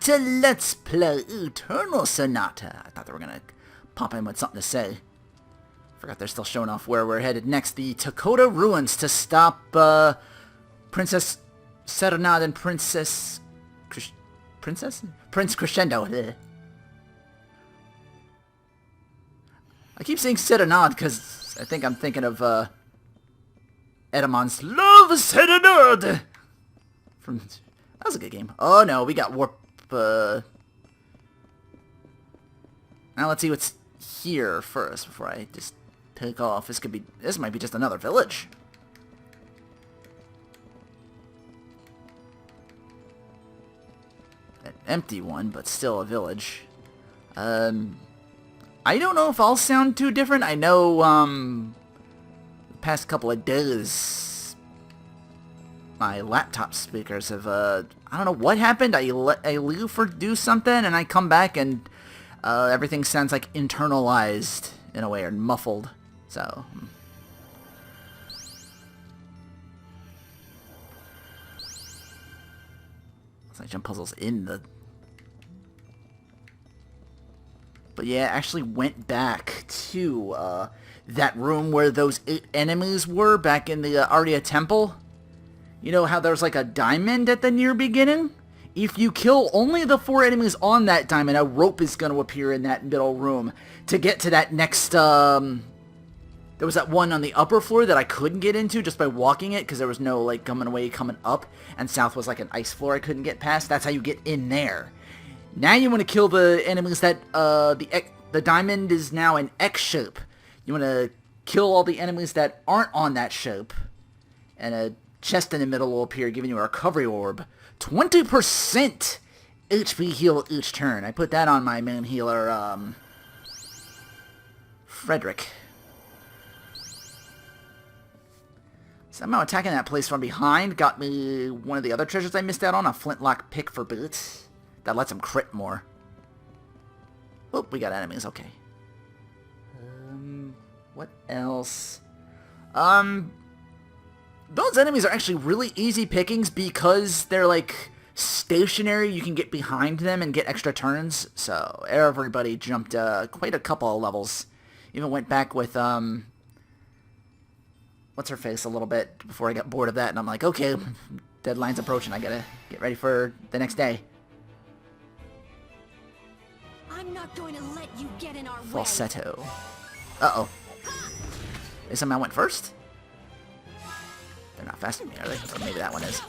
to Let's Play Eternal Sonata. I thought they were going to pop in with something to say. Forgot they're still showing off where we're headed next. The Dakota Ruins to stop Princess Serenade and Prince Crescendo. I keep saying Serenade because I think I'm thinking of Edamon's Love Serenade. That was a good game. Oh no, we got warp. Now let's see what's here first before I just take off. This might be just another village. An empty one, but still a village. I don't know if I'll sound too different. I know, the past couple of days, my laptop speakers have, I don't know what happened. I leave for do something, and I come back, and everything sounds like internalized in a way, or muffled. So, it's like jump puzzles in the... But yeah, I actually went back to that room where those 8 enemies were back in the Arya Temple. You know how there's like a diamond at the near beginning? If you kill only the 4 enemies on that diamond, a rope is going to appear in that middle room to get to that next... There was that one on the upper floor that I couldn't get into just by walking it because there was no like coming up, and south was like an ice floor I couldn't get past. That's how you get in there. Now you want to kill the enemies that, the diamond is now an X shape. You want to kill all the enemies that aren't on that shape. And a chest in the middle will appear, giving you a recovery orb. 20% HP heal each turn. I put that on my main healer, Frederick. Somehow attacking that place from behind got me one of the other treasures I missed out on, a flintlock pick for boots. That lets him crit more. Oh, we got enemies, okay. What else? Those enemies are actually really easy pickings because they're, like, stationary. You can get behind them and get extra turns. So, everybody jumped quite a couple of levels. Even went back with, what's-her-face a little bit before I got bored of that. And I'm like, okay, deadline's approaching. I gotta get ready for the next day. I'm not going to let you get in our way. Falsetto. Uh-oh. They somehow went first? They're not faster than me, are they? Or maybe that one is.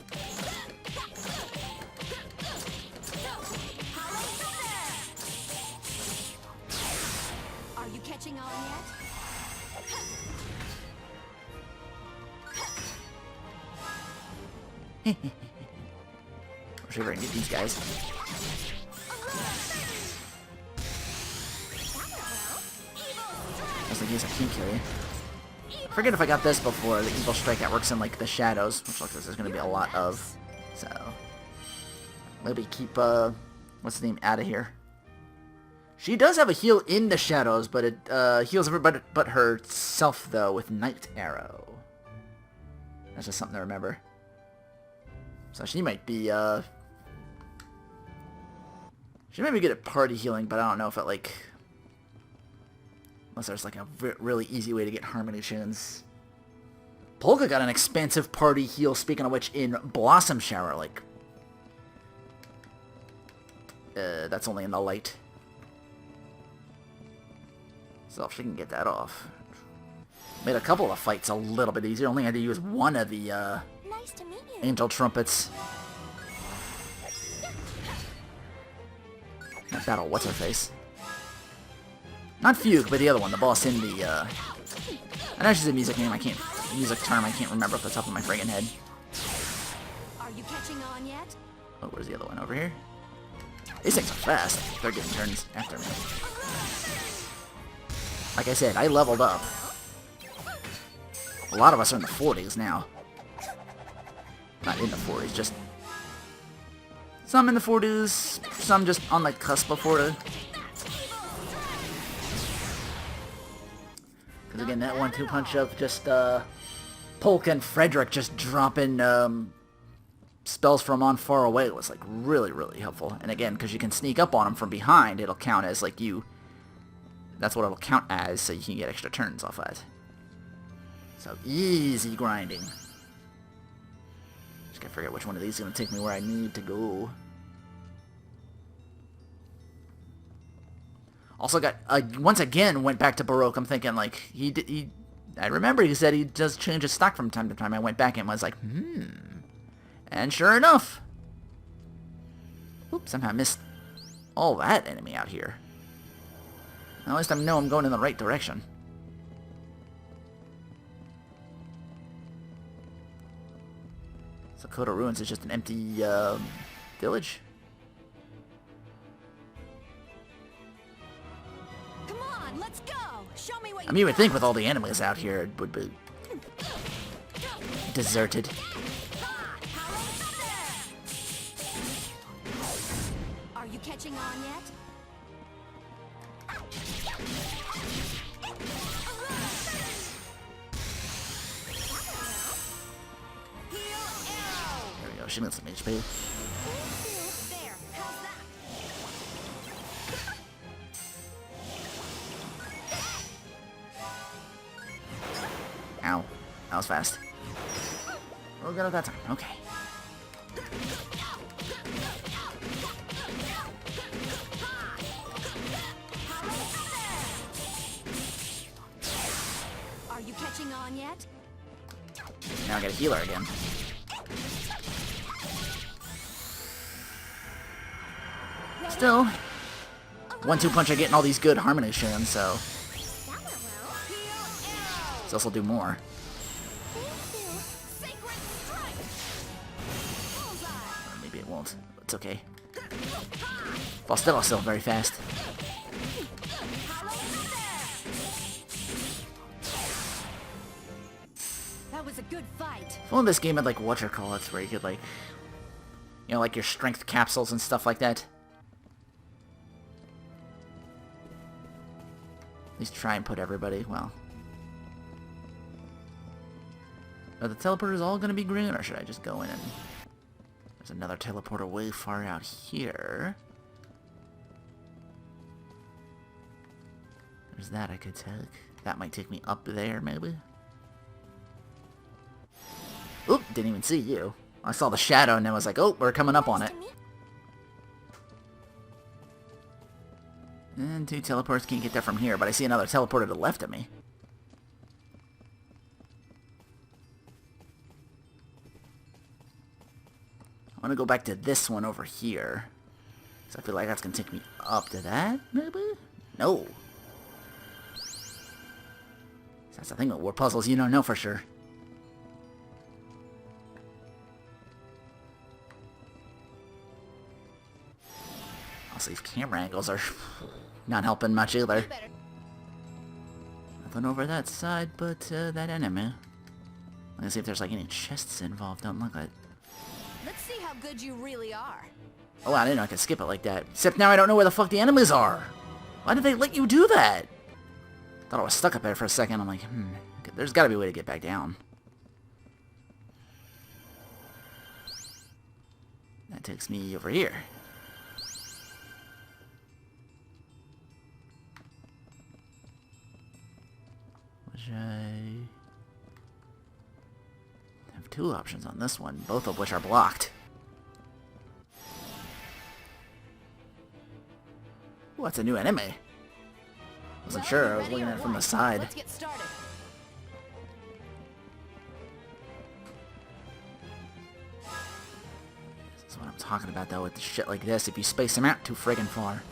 Are you catching on yet? I'm sure we're gonna get these guys. I was like, yes, I can kill you. I forget if I got this before, the Evil Strike that works in, like, the shadows, which looks like there's going to be a lot of, so... Maybe keep, what's the name, out of here. She does have a heal in the shadows, but it, heals everybody but herself, though, with Night Arrow. That's just something to remember. So she might be, she might be good at party healing, but I don't know if it, like... Unless there's like a really easy way to get Harmony tunes. Polka got an expansive party heal, speaking of which, in Blossom Shower, like... that's only in the light. So if she can get that off. Made a couple of fights a little bit easier, only had to use one of the, Nice to meet you. Angel Trumpets. That battle, what's-her-face? Not Fugue, but the other one, the boss in the, I know she's a music name, music term, I can't remember off the top of my friggin' head. Are you catching on yet? Oh, where's the other one? Over here? These things are fast. They're getting turns after me. Like I said, I leveled up. A lot of us are in the 40s now. Not in the 40s, just... Some in the 40s, some just on the cusp of 40. Because again, that 1-2 punch of just, Polka and Frederick just dropping, spells from on far away was like really, really helpful. And again, because you can sneak up on them from behind, it'll count as like you... That's what it'll count as, so you can get extra turns off that. So easy grinding. Just gotta figure out which one of these is gonna take me where I need to go. Also got, once again, went back to Baroque. I'm thinking, like, I remember he said he does change his stock from time to time. I went back and was like, And sure enough. Oops, somehow I missed all that enemy out here. At least I know I'm going in the right direction. Sonata Ruins is just an empty, village. Come on, let's go. Show me what I mean, you would think with all the enemies out here, it would be deserted. Are you catching on yet? There we go, she needs some HP. There, how's that? Ow. That was fast. We're good at that time. Okay. Are you catching on yet? Now I got a healer again. Still, 1-2 punch, I getting all these good harmony tunes, so That went well. this will do more. Sacred strike. Bullseye. Or maybe it won't. It's okay. Still very fast. That was a good fight. If only this game had like whatchamacallits where you could like, you know, like your strength capsules and stuff like that. At least try and put everybody, well. Are the teleporters all going to be green, or should I just go in and... There's another teleporter way far out here. There's that I could take. That might take me up there, maybe. Oop, didn't even see you. I saw the shadow and then was like, oh, we're coming up on it. And 2 teleports can't get there from here, but I see another teleporter to the left of me. I want to go back to this one over here. So I feel like that's going to take me up to that, maybe? No. That's the thing with war puzzles, you don't know for sure. Also, these camera angles are not helping much either. Nothing over that side but that enemy. Let's see if there's like any chests involved. Don't look like... Let's see how good you really are. Oh, I didn't know I could skip it like that. Except now I don't know where the fuck the enemies are. Why did they let you do that? Thought I was stuck up there for a second. I'm like, there's gotta be a way to get back down. That takes me over here. Which I have 2 options on this one, both of which are blocked. Ooh, that's a new enemy. Wasn't sure, I was looking at it from the side. Let's get started. This is what I'm talking about though with the shit like this, if you space them out too friggin' far.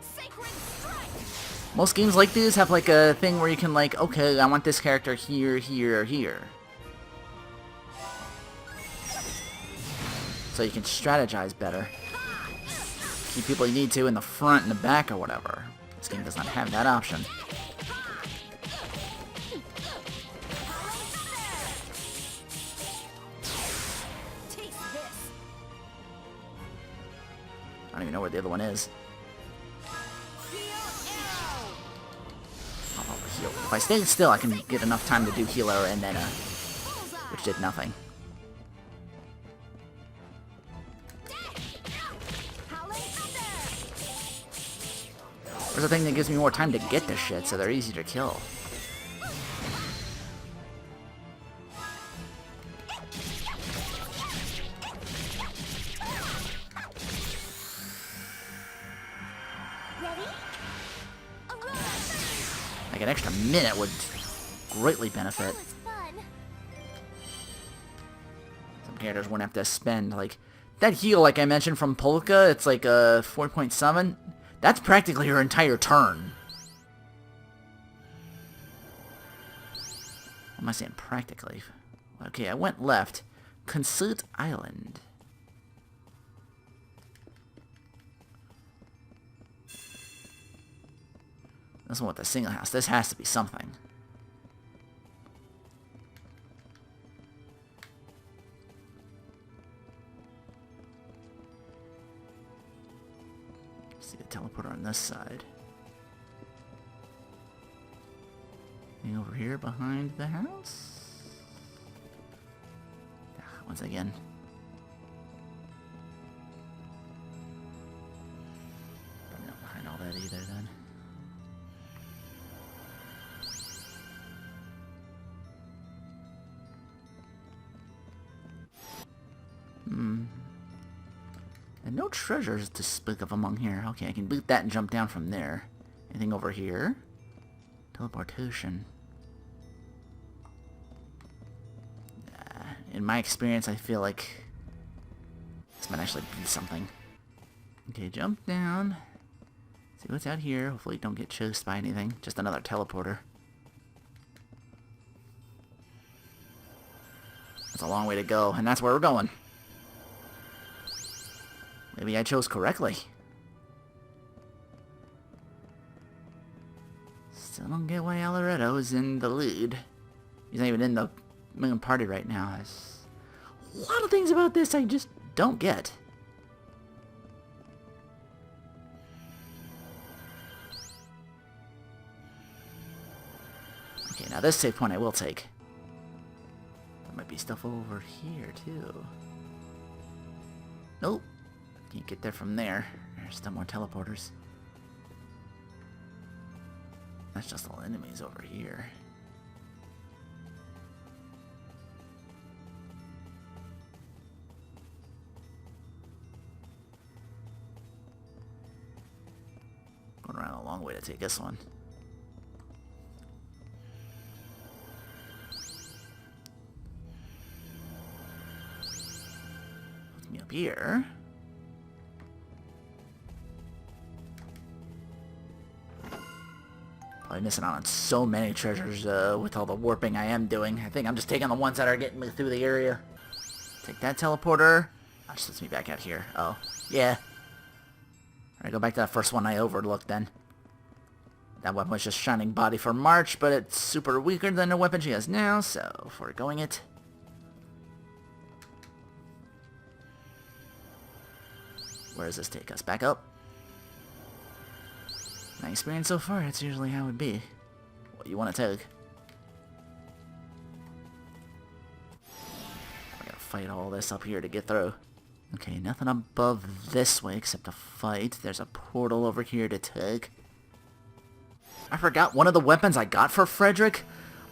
Sacred strike. Most games like these have like a thing where you can like, okay, I want this character here, here, here. So you can strategize better. Keep people you need to in the front and the back or whatever. This game does not have that option. Taste this. I don't even know where the other one is. I'll probably heal. If I stay still, I can get enough time to do healer and then, which did nothing. There's a thing that gives me more time to get to shit, so they're easy to kill. Like an extra minute would greatly benefit. Some characters wouldn't have to spend, like, that heal, like I mentioned from Polka, it's like 4.7. That's practically her entire turn. What am I saying practically? Okay, I went left. Consult Island. This one with the single house. This has to be something. See the teleporter on this side. Anything over here behind the house? Once again. Probably not behind all that either then. And no treasures to speak of among here. Okay, I can boot that and jump down from there. Anything over here? Teleportation. In my experience, I feel like this might actually be something. Okay, jump down. See what's out here. Hopefully don't get chased by anything. Just another teleporter. That's a long way to go, and that's where we're going. Maybe I chose correctly. Still don't get why Alaretto's in the lead. He's not even in the main party right now. There's a lot of things about this I just don't get. Okay, now this save point I will take. There might be stuff over here, too. Nope. Can't get there from there. There's still more teleporters. That's just all enemies over here. Going around a long way to take this one. Puts me up here. Probably missing out on so many treasures with all the warping I am doing. I think I'm just taking the ones that are getting me through the area. Take that teleporter. That just lets me back out here. Oh, yeah. Alright, go back to that first one I overlooked then. That weapon was just Shining Body for March, but it's super weaker than the weapon she has now, so foregoing it. Where does this take us? Back up? My experience so far, it's usually how it would be. What you want to take. I gotta fight all this up here to get through. Okay, nothing above this way except a fight. There's a portal over here to take. I forgot one of the weapons I got for Frederick.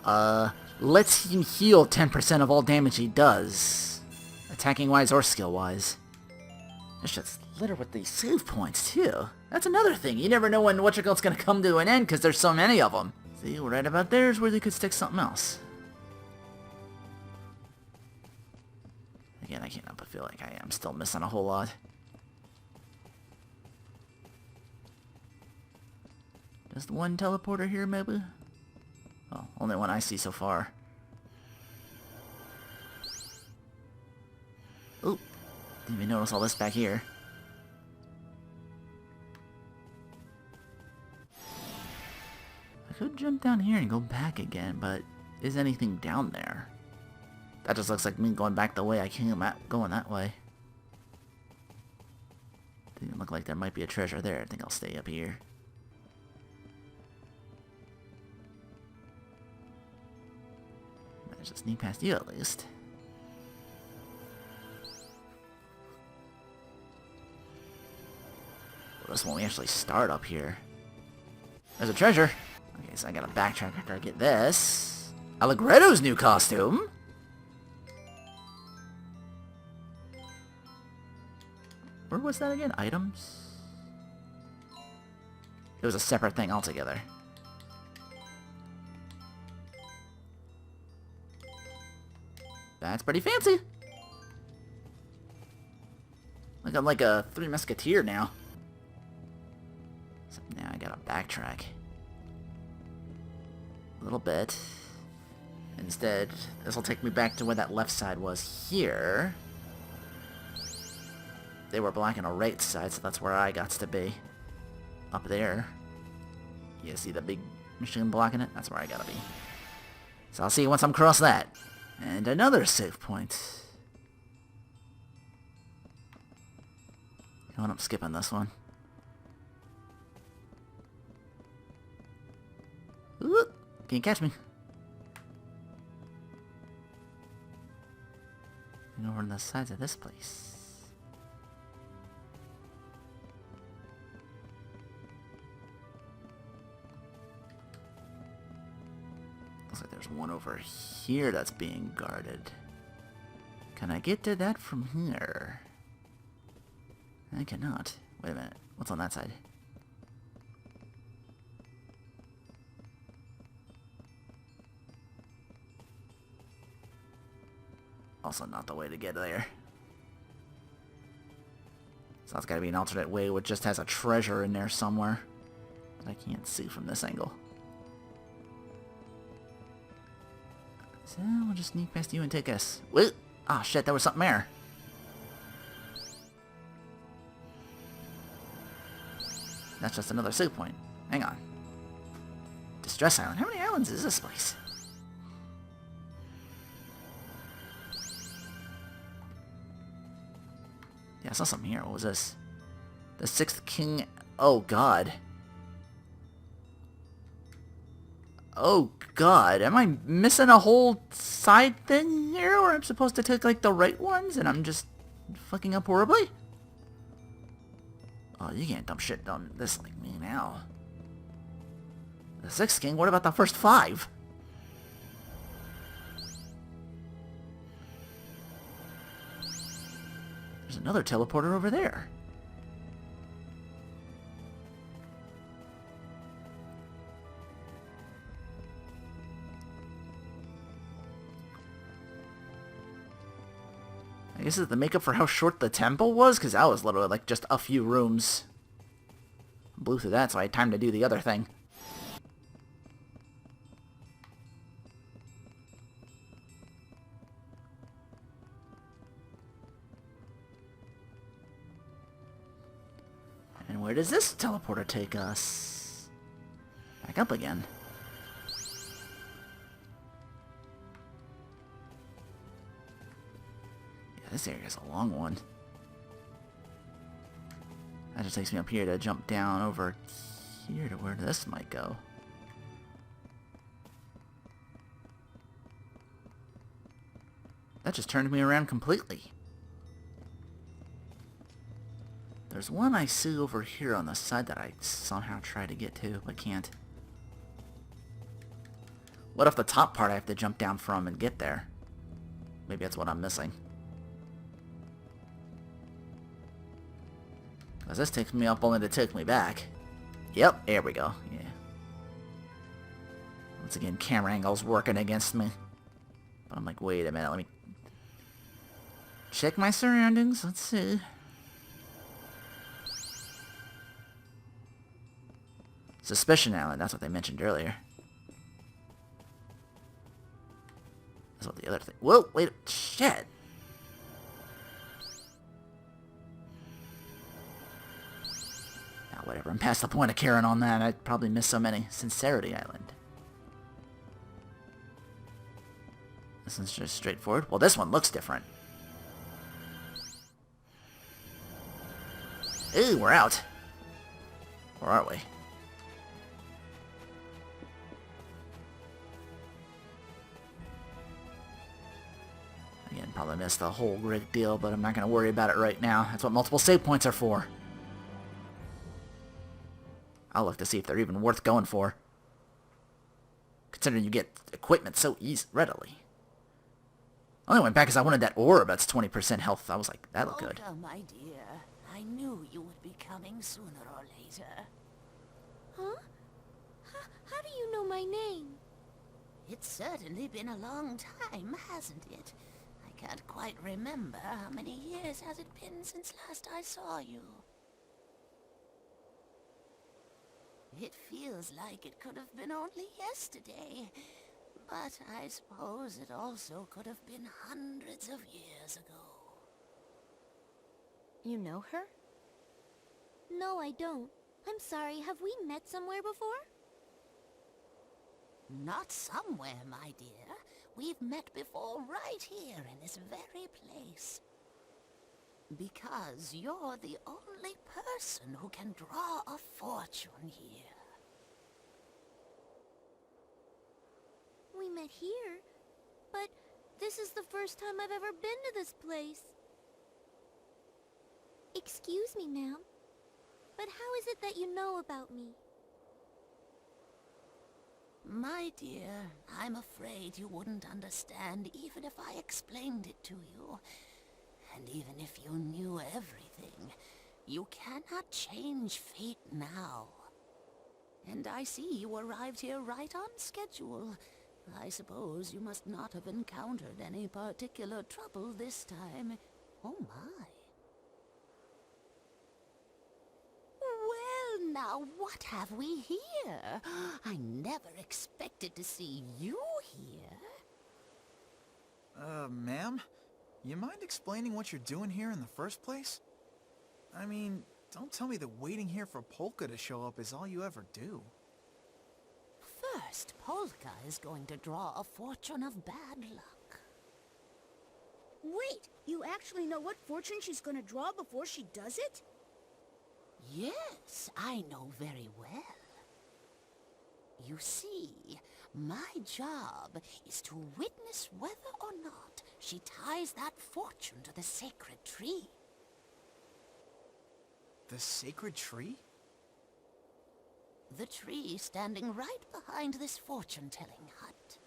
Lets him heal 10% of all damage he does. Attacking-wise or skill-wise. This shit's littered with these save points, too. That's another thing. You never know when whatchago's gonna come to an end because there's so many of them. See, right about there is where they could stick something else. Again, I can't help but feel like I am still missing a whole lot. Just one teleporter here, maybe? Oh, only one I see so far. Oop. Didn't even notice all this back here. I could jump down here and go back again, but is anything down there? That just looks like me going back the way I came at, going that way. Doesn't look like there might be a treasure there. I think I'll stay up here. Managed to sneak past you at least. Well, this won't actually start up here. There's a treasure. Okay, so I gotta backtrack after I get this. Allegretto's new costume? Where was that again? Items? It was a separate thing altogether. That's pretty fancy. Like I'm like a Three Musketeer now. So now I gotta backtrack. A little bit. Instead, this will take me back to where that left side was here. They were blocking a right side, so that's where I got to be. Up there. You see the big machine blocking it? That's where I gotta be. So I'll see you once I'm across that. And another save point. You know what, I'm skipping this one. Ooh, can't catch me. And over on the sides of this place. Looks like there's one over here that's being guarded. Can I get to that from here? I cannot. Wait a minute. What's on that side? Also not the way to get there. So that's gotta be an alternate way which just has a treasure in there somewhere that I can't see from this angle. So we'll just sneak past you and take us. Wait! Oh shit, there was something there. That's just another save point. Hang on. Distress Island. How many islands is this place? Yeah, I saw something here. What was this? The Sixth King... Oh, God. Oh, God. Am I missing a whole side thing here where I'm supposed to take, like, the right ones and I'm just fucking up horribly? Oh, you can't dump shit on this like me now. The Sixth King? What about the first 5? There's another teleporter over there. I guess it's the makeup for how short the temple was, because that was literally like just a few rooms. Blew through that, so I had time to do the other thing. And where does this teleporter take us? Back up again. This area's a long one. That just takes me up here to jump down over here to where this might go. That just turned me around completely. There's one I see over here on the side that I somehow try to get to, but can't. What if the top part I have to jump down from and get there? Maybe that's what I'm missing. Because this takes me up only to take me back. Yep, there we go. Yeah. Once again, camera angle's working against me. But I'm like, wait a minute, let me check my surroundings. Let's see. Suspicion Island, that's what they mentioned earlier. That's what the other thing... Whoa, wait, shit! Whatever, I'm past the point of caring on that. I'd probably miss so many. Sincerity Island. This one's just straightforward. Well, this one looks different. Ooh, we're out. Or are we? Again, probably missed the whole great deal, but I'm not going to worry about it right now. That's what multiple save points are for. I'll look to see if they're even worth going for. Considering you get equipment so readily. I only went back because I wanted that orb that's 20% health. I was like, that looked good. Olga, my dear, I knew you would be coming sooner or later. Huh? How do you know my name? It's certainly been a long time, hasn't it? I can't quite remember how many years has it been since last I saw you. It feels like it could have been only yesterday, but I suppose it also could have been hundreds of years ago. You know her? No, I don't. I'm sorry, have we met somewhere before? Not somewhere, my dear. We've met before right here in this very place. Because you're the only person who can draw a fortune here. We met here, but this is the first time I've ever been to this place. Excuse me, ma'am, but how is it that you know about me? My dear, I'm afraid you wouldn't understand even if I explained it to you. And even if you knew everything, you cannot change fate now. And I see you arrived here right on schedule. I suppose you must not have encountered any particular trouble this time. Oh my. Well, now what have we here? I never expected to see you here. Ma'am? You mind explaining what you're doing here in the first place? I mean, don't tell me that waiting here for Polka to show up is all you ever do. First, Polka is going to draw a fortune of bad luck. Wait, you actually know what fortune she's gonna draw before she does it? Yes, I know very well. You see, my job is to witness whether or not she ties that fortune to the sacred tree. The sacred tree? The tree standing right behind this fortune-telling hut.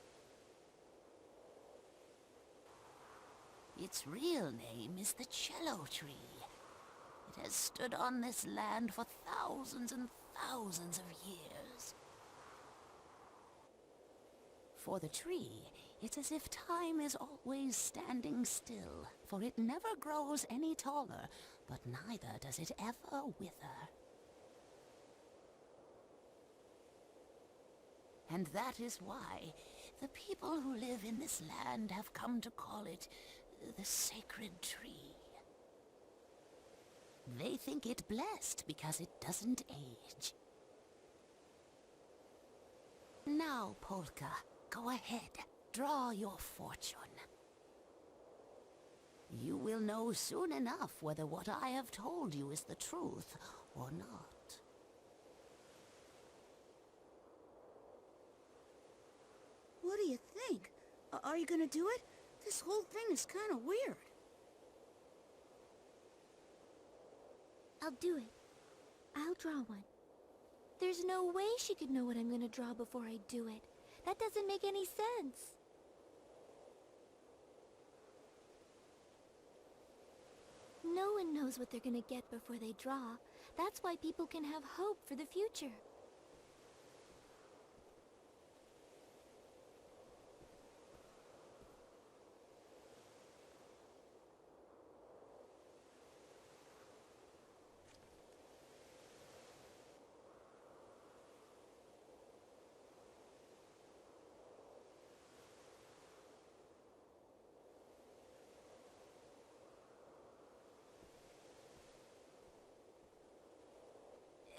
Its real name is the cello tree. It has stood on this land for thousands and thousands of years. For the tree, it's as if time is always standing still, for it never grows any taller, but neither does it ever wither. And that is why the people who live in this land have come to call it the sacred tree. They think it blessed because it doesn't age. Now, Polka, go ahead, draw your fortune. You will know soon enough whether what I have told you is the truth or not. What do you think? Are you gonna do it? This whole thing is kinda weird. I'll do it. I'll draw one. There's no way she could know what I'm gonna draw before I do it. That doesn't make any sense. No one knows what they're gonna get before they draw. That's why people can have hope for the future.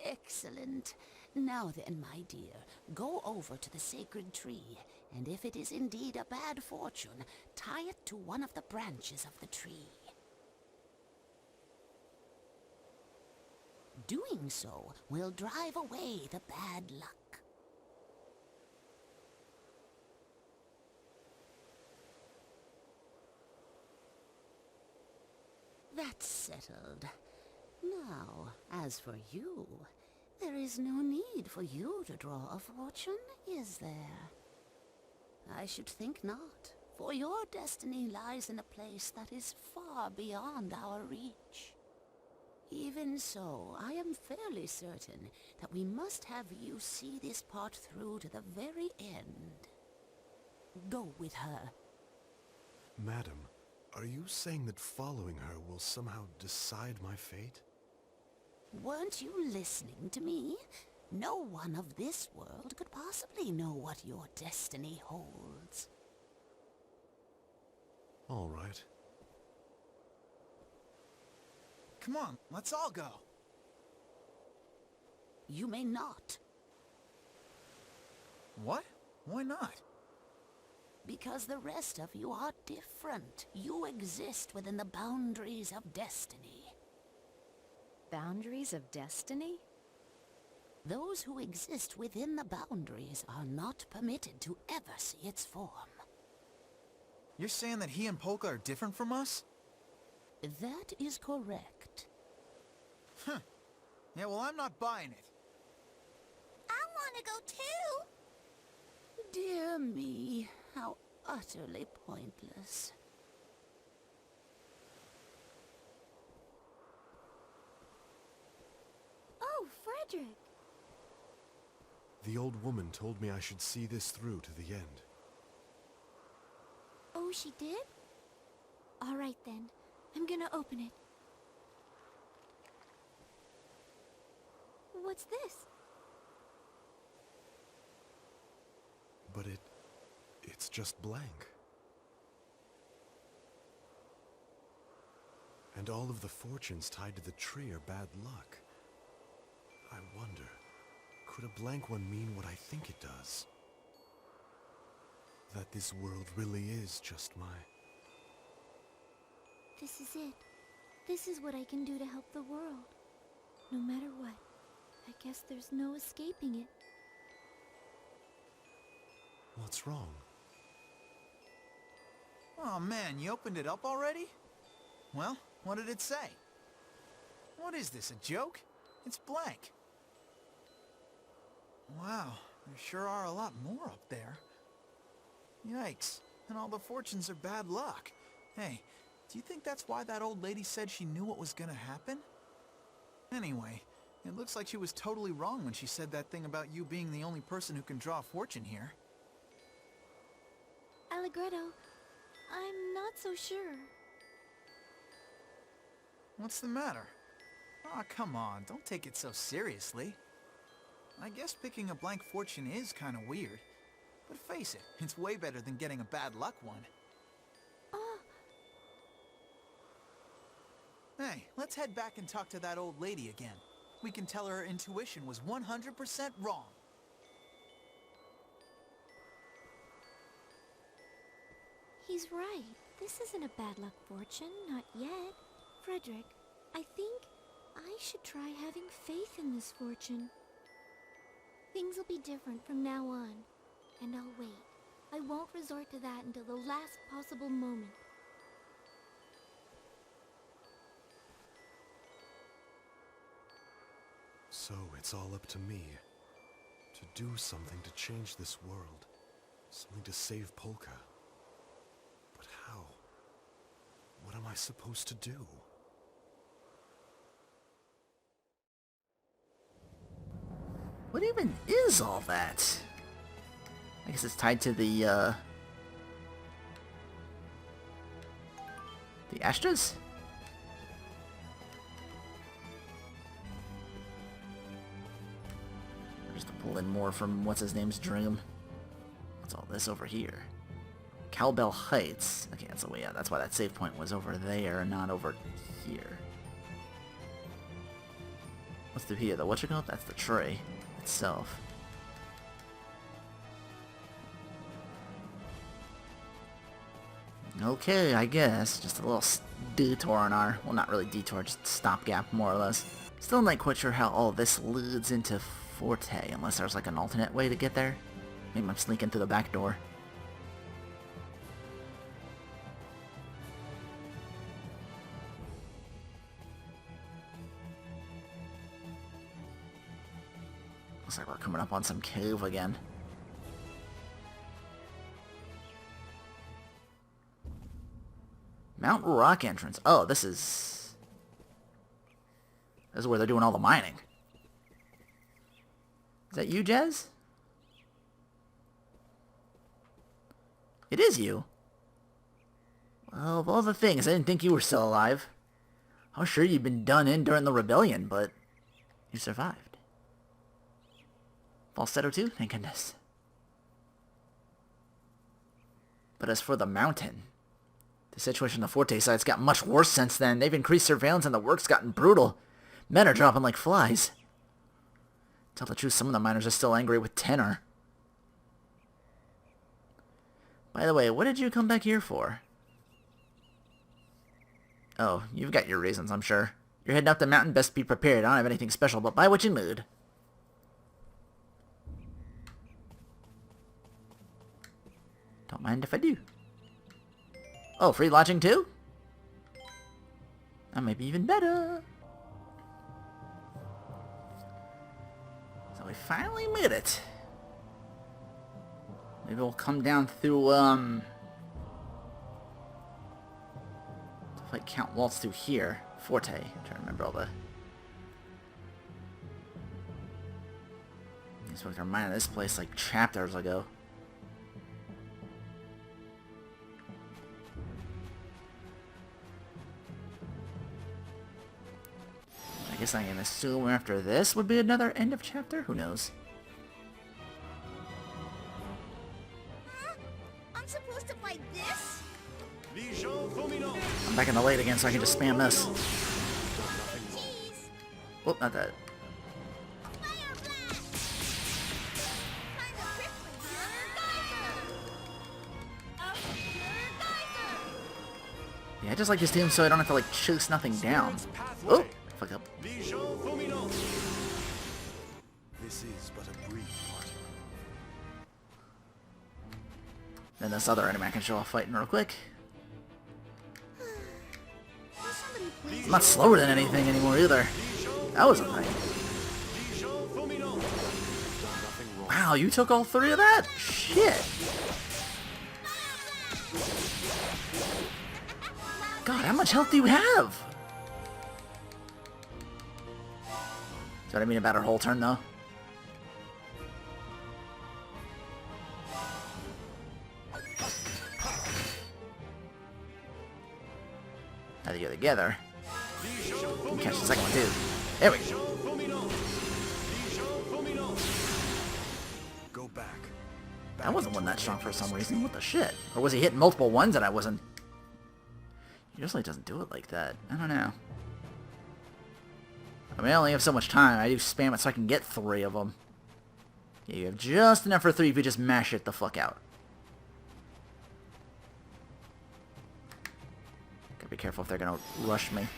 Excellent. Now then, my dear, go over to the sacred tree, and if it is indeed a bad fortune, tie it to one of the branches of the tree. Doing so will drive away the bad luck. That's settled. Now, as for you, There is no need for you to draw a fortune, is there? I should think not, for your destiny lies in a place that is far beyond our reach. Even so, I am fairly certain that we must have you see this part through to the very end. Go with her. Madam, are you saying that following her will somehow decide my fate? Weren't you listening to me? No one of this world could possibly know what your destiny holds. All right. Come on, let's all go. You may not, What? Why not? because the rest of you are different. You exist within the boundaries of destiny. Boundaries of destiny? Those who exist within the boundaries are not permitted to ever see its form. You're saying that he and Polka are different from us? That is correct. Huh. Yeah, well, I'm not buying it. I want to go too. Dear me, how utterly pointless. Oh, Frederick! The old woman told me I should see this through to the end. Oh, she did? All right then. I'm gonna open it. What's this? But it's just blank. And all of the fortunes tied to the tree are bad luck. I wonder, could a blank one mean what I think it does? That this world really is just my... This is it. This is what I can do to help the world. No matter what. I guess there's no escaping it. What's wrong? Oh man, you opened it up already? Well, what did it say? What is this, a joke? It's blank. Wow, there sure are a lot more up there. Yikes, and all the fortunes are bad luck. Hey, do you think that's why that old lady said she knew what was gonna happen? Anyway, it looks like she was totally wrong when she said that thing about you being the only person who can draw a fortune here. Allegretto, I'm not so sure. What's the matter? Aw, come on, don't take it so seriously. I guess picking a blank fortune is kinda weird. But face it, it's way better than getting a bad luck one. Hey, let's head back and talk to that old lady again. We can tell her intuition was 100% wrong. He's right. This isn't a bad luck fortune, not yet. Frederick, I think I should try having faith in this fortune. Things will be different from now on, and I'll wait. I won't resort to that until the last possible moment. So it's all up to me. To do something to change this world. Something to save Polka. But how? What am I supposed to do? What even is all that? I guess it's tied to the Astras? Just to pull in more from what's-his-name's dream. What's all this over here? Cowbell Heights. Okay, that's the way out. That's why that save point was over there, not over here. What's through here? The whatchamacallit? That's the tray itself. Okay, I guess. Just a little detour on our... Well, not really detour, just stopgap, more or less. Still not quite sure how all this leads into Forte, unless there's like an alternate way to get there. Maybe I'm sneaking through the back door. Looks like we're coming up on some cave again. Mount Rock entrance. Oh, this is where they're doing all the mining. Is that you, Jez? It is you. Well, of all the things, I didn't think you were still alive. I was sure you'd been done in during the rebellion, but you survived. Falsetto too? Thank goodness. But as for the mountain, the situation on the Forte side's got much worse since then. They've increased surveillance and the work's gotten brutal. Men are dropping like flies. To tell the truth, some of the miners are still angry with Tenor. By the way, what did you come back here for? Oh, you've got your reasons, I'm sure. You're heading up the mountain, best be prepared. I don't have anything special, but buy what you need. Don't mind if I do. Oh, free lodging too? That might be even better. So we finally made it. Maybe we'll come down through, to fight Count Waltz through here. Forte. I'm trying to remember all the... I just went to remind of this place like chapters ago. I guess I can assume after this would be another end of chapter? Who knows? Huh? I'm supposed to fight this? I'm back in the late again, so I can just spam this. Cheese! Oh, not that. Fire blast! Kinda prickly, geyser! Yeah, I just like this team so I don't have to like chase nothing down. Oh, fuck up. This is but a brief part. Then this other enemy I can show off fighting real quick. Will somebody please... I'm not slower than anything anymore either. That was a thing. Wow, you took all three of that? Shit. God, how much health do you have? That's what I mean about her whole turn, though. Now that you're together, you can catch the second one, too. There we go. Go back. That wasn't one that strong for some reason. What the shit? Or was he hitting multiple ones and I wasn't... Usually it doesn't do it like that. I don't know. I mean, I only have so much time. I do spam it so I can get three of them. Yeah, you have just enough for three if you just mash it the fuck out. Gotta be careful if they're gonna rush me.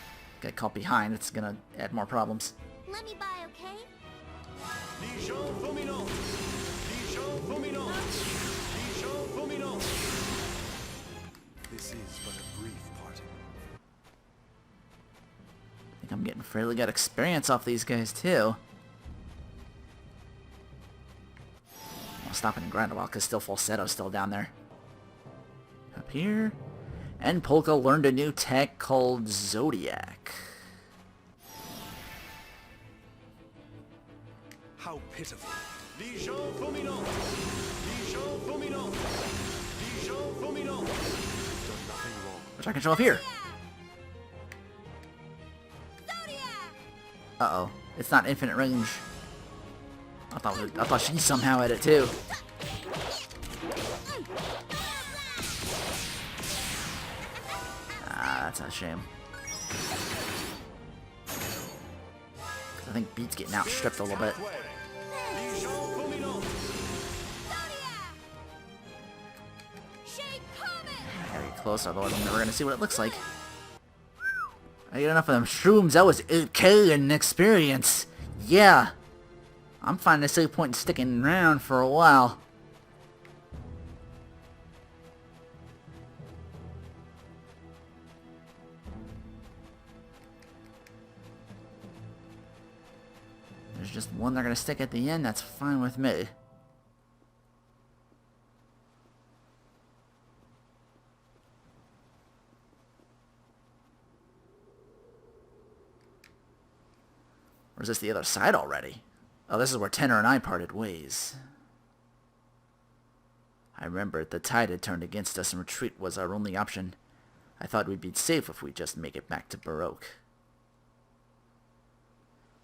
Get caught behind, it's gonna add more problems. Let me buy, okay? This is but a brief parting. I think I'm getting fairly good experience off these guys, too. I'll stop and grind a while, because still Falsetto's still down there. Up here. And Polka learned a new tech called Zodiac. How pitiful. Which I can show up here. Uh-oh. It's not infinite range. I thought she somehow had it too. Ah, that's a shame. 'Cause I think Beat's getting outstripped a little bit. I gotta get close, otherwise I'm never gonna see what it looks like. I get enough of them shrooms, that was okay in experience. Yeah. I'm finding a safe point in sticking around for a while. there's just one they're gonna stick at the end, that's fine with me. Or is this the other side already? Oh, this is where Tenor and I parted ways. I remembered the tide had turned against us and retreat was our only option. I thought we'd be safe if we just make it back to Baroque.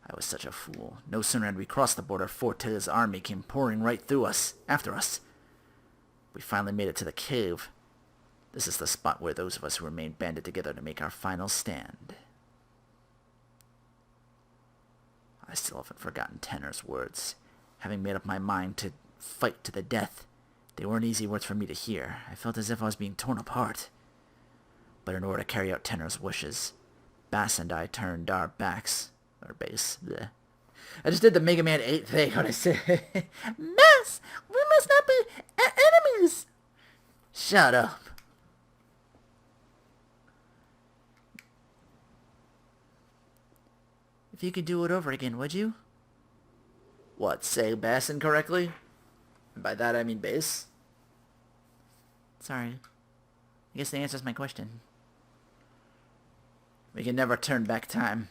I was such a fool. No sooner had we crossed the border, Forte's army came pouring right through us, after us. We finally made it to the cave. This is the spot where those of us who remained banded together to make our final stand. I still haven't forgotten Tenor's words. Having made up my mind to fight to the death, they weren't easy words for me to hear. I felt as if I was being torn apart. But in order to carry out Tenor's wishes, Bass and I turned our backs. Or base. Bleh. I just did the Mega Man 8 thing when I said, Bass, we must not be enemies. Shut up. If you could do it over again, would you? What, say Bass incorrectly? And by that I mean bass? Sorry. I guess the answer's my question. We can never turn back time.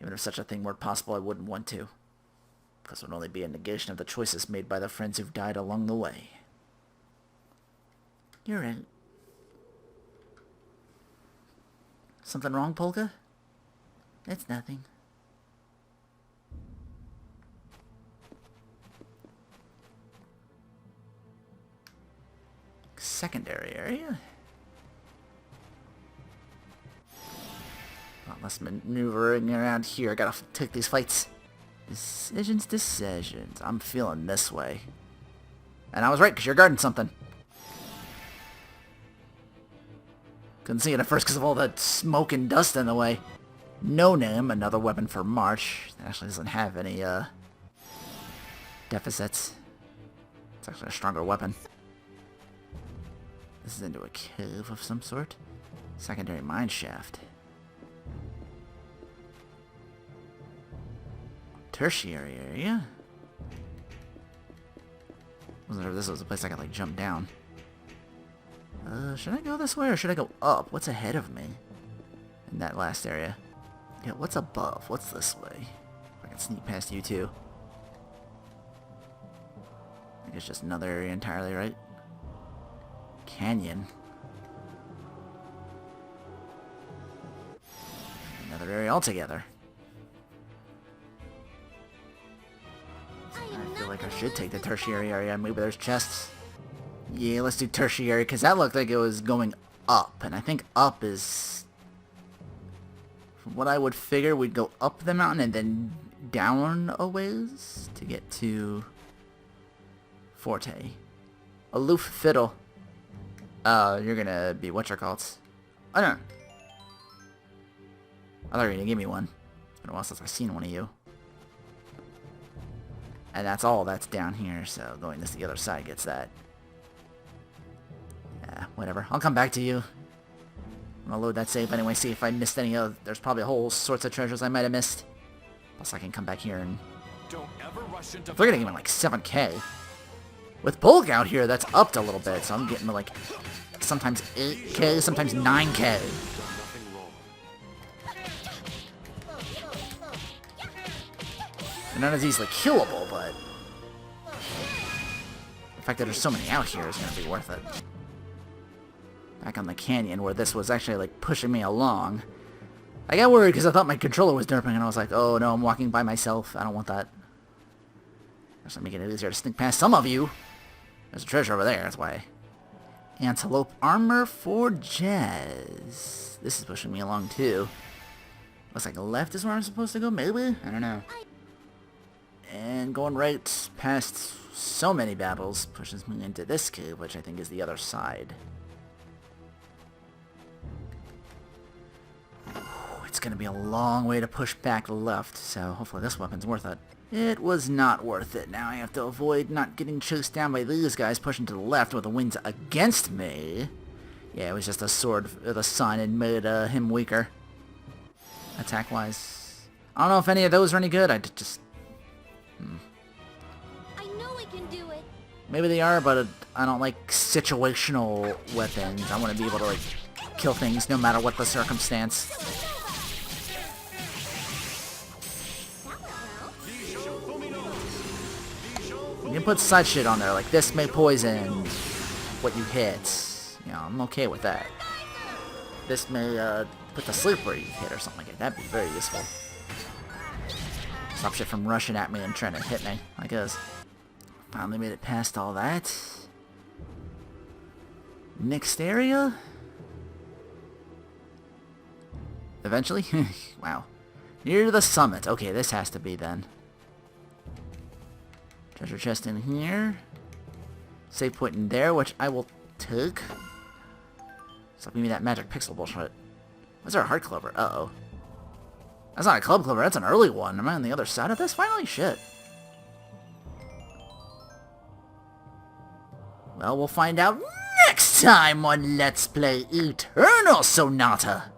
Even if such a thing were possible, I wouldn't want to. Because it would only be a negation of the choices made by the friends who've died along the way. You're right. Something wrong, Polka? It's nothing. Secondary area? Well, less maneuvering around here. I gotta take these fights. Decisions. I'm feeling this way. And I was right, because you're guarding something. Couldn't see it at first because of all that smoke and dust in the way. No Name, another weapon for March. It actually doesn't have any, deficits. It's actually a stronger weapon. This is into a cave of some sort. Secondary mine shaft. Tertiary area? Wasn't sure if this was a place I could, like, jump down. Should I go this way or should I go up? What's ahead of me? In that last area. Yeah, what's above? What's this way? I can sneak past you too. I think it's just another area entirely, right? Canyon. Another area altogether. I feel like I should take the tertiary area. Maybe there's chests. Yeah, let's do tertiary, because that looked like it was going up. And I think up is... From what I would figure, we'd go up the mountain and then down a ways to get to Forte. Aloof Fiddle. You're gonna be whatchamacallit. I don't know. I thought you were gonna give me one. It's been a while since I've seen one of you. And that's all that's down here, so going this the other side gets that. Yeah, whatever. I'll come back to you. I'm gonna load that save anyway, see if I missed any of... There's probably a whole sorts of treasures I might have missed. Plus I can come back here and... Don't ever rush into They're gonna give me like 7k. With bulk out here, that's upped a little bit, so I'm getting like sometimes 8k, sometimes 9k. nothing wrong. They're not as easily killable, but the fact that there's so many out here is gonna be worth it. Back on the canyon, where this was actually like pushing me along, I got worried because I thought my controller was derping, and I was like, oh no, I'm walking by myself. I don't want that. That's making it easier to sneak past some of you. There's a treasure over there, that's why. Antelope armor for Jazz. This is pushing me along too. Looks like left is where I'm supposed to go, maybe? I don't know. And going right past so many battles pushes me into this cave, which I think is the other side. It's gonna be a long way to push back left, so hopefully this weapon's worth it. It was not worth it. Now I have to avoid not getting chased down by these guys pushing to the left with the winds against me. Yeah, it was just a sword of the sun and made him weaker. Attack-wise. I don't know if any of those are any good. I just Maybe they are, but I don't like situational weapons. I want to be able to, like, kill things no matter what the circumstance. You can put side shit on there, like this may poison what you hit. You know, I'm okay with that. This may put to sleep where you hit or something like that. That'd be very useful. Stop shit from rushing at me and trying to hit me, I guess. Finally made it past all that. Next area? Eventually? Wow. Near the summit. Okay, this has to be then. Treasure chest in here. Save point in there, which I will take. Stop giving me that magic pixel bullshit. What's our heart clover? Uh-oh. That's not a club clover, that's an early one. Am I on the other side of this finally? Shit. Well, we'll find out next time on Let's Play Eternal Sonata.